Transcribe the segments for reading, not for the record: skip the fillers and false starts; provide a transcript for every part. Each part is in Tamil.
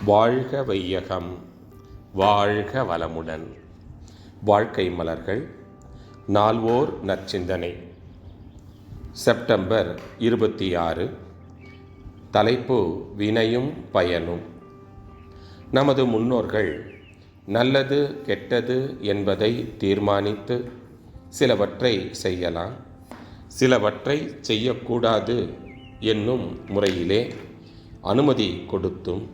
வாழ்க வையகம், வாழ்க வளமுடன். வாழ்க்கை மலர்கள் நால்வோர் நற்சிந்தனை. செப்டம்பர் 26. தலைப்பு வினையும் பயனும். நமது முன்னோர்கள் நல்லது கெட்டது என்பதை தீர்மானித்து சிலவற்றை செய்யலாம், சிலவற்றை செய்யக்கூடாது என்னும் முறையிலே அனுமதி கொடுத்தும்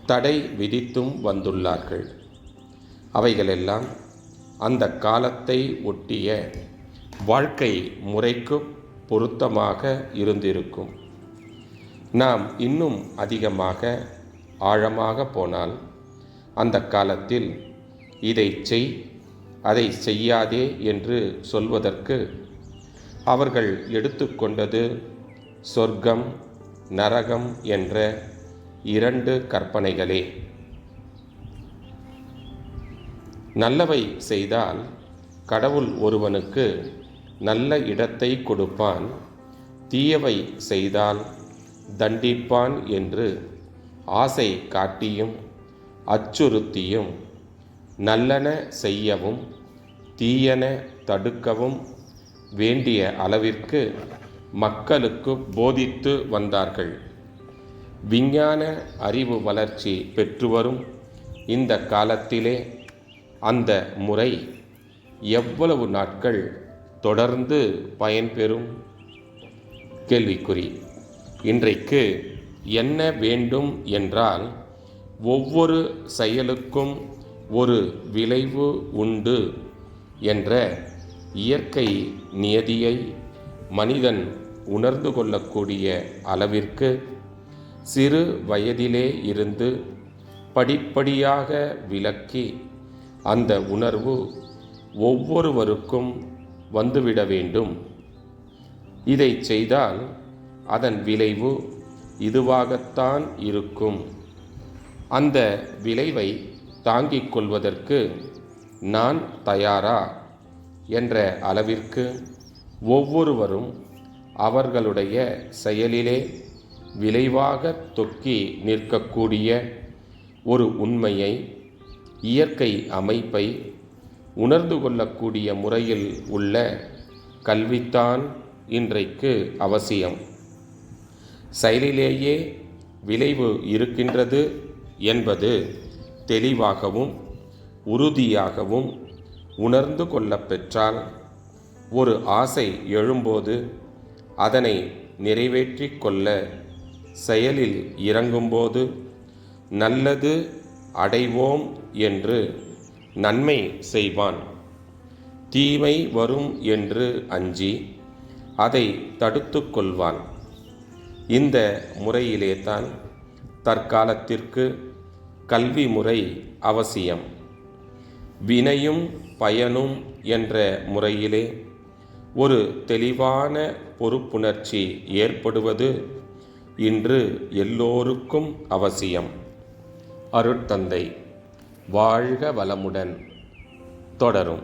தடை விதித்தும் வந்துள்ளார்கள். அவைகளெல்லாம் அந்த காலத்தை ஒட்டிய வாழ்க்கை முறைக்கு பொருத்தமாக இருந்திருக்கும். நாம் இன்னும் அதிகமாக ஆழமாக போனால் அந்த காலத்தில் இதை செய் அதை செய்யாதே என்று சொல்வதற்கு அவர்கள் எடுத்துக்கொண்டது சொர்க்கம் நரகம் என்ற இரண்டு கற்பனைகளே. நல்லவை செய்தால் கடவுள் ஒருவனுக்கு நல்ல இடத்தை கொடுப்பான், தீயவை செய்தால் தண்டிப்பான் என்று ஆசை காட்டியும் அச்சுறுத்தியும் நல்லன செய்யவும் தீயன தடுக்கவும் வேண்டிய அளவிற்கு மக்களுக்கு போதித்து வந்தார்கள். விஞ்ஞான அறிவு வளர்ச்சி பெற்றுவரும் இந்த காலத்திலே அந்த முறை எவ்வளவு நாட்கள் தொடர்ந்து பயன்பெறும்? கேள்விக்குறி. இன்றைக்கு என்ன வேண்டும் என்றால், ஒவ்வொரு செயலுக்கும் ஒரு விளைவு உண்டு என்ற இயற்கை நியதியை மனிதன் உணர்ந்து கொள்ளக்கூடிய அளவிற்கு சிறு வயதிலே இருந்து படிப்படியாக விளக்கி அந்த உணர்வு ஒவ்வொருவருக்கும் வந்துவிட வேண்டும். இதை செய்தால் அதன் விளைவு இதுவாகத்தான் இருக்கும். அந்த விளைவை தாங்கிக் கொள்வதற்கு நான் தயாரா என்ற அளவிற்கு ஒவ்வொருவரும் அவர்களுடைய செயலிலே விளைவாக தொக்கி நிற்கக்கூடிய ஒரு உண்மையை, இயற்கை அமைப்பை உணர்ந்து கொள்ளக்கூடிய முறையில் உள்ள கல்வித்தான் இன்றைக்கு அவசியம். செயலிலேயே விளைவு இருக்கின்றது என்பது தெளிவாகவும் உறுதியாகவும் உணர்ந்து கொள்ளப்பெற்றால், ஒரு ஆசை எழும்போது அதனை நிறைவேற்றி கொள்ள செயலில் இறங்கும்போது நல்லது அடைவோம் என்று நன்மை செய்வான். தீமை வரும் என்று அஞ்சி அதை தடுத்து கொள்வான். இந்த முறையிலே தான் தற்காலத்திற்கு கல்வி முறை அவசியம். வினையும் பயனும் என்ற முறையிலே ஒரு தெளிவான பொறுப்புணர்ச்சி ஏற்படுவது இன்று எல்லோருக்கும் அவசியம். அருட்தந்தை. வாழ்க வளமுடன். தொடரும்.